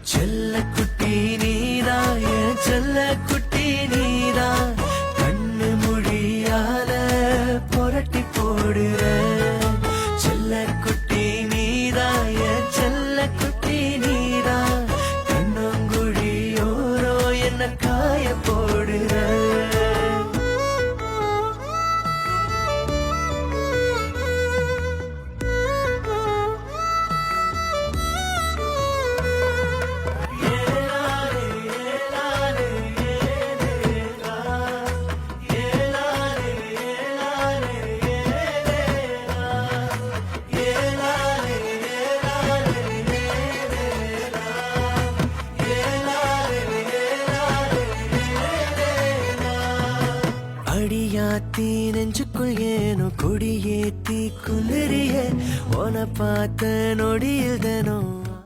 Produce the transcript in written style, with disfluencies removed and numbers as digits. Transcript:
செல்ல குட்டி நீரா என் செல்ல குட்டி நீரா கண்ணு மொழியால புரட்டி போடுற செல்ல குட்டி நீரா என் செல்ல குட்டி நீரா கண்ணங்குழியோரோ என்ன காய போடுற அடியாத்தி நெஞ்சுக்குள் ஏனோ கொடியேத்தி குளிரிய உன பார்த்த நொடியில் தானோ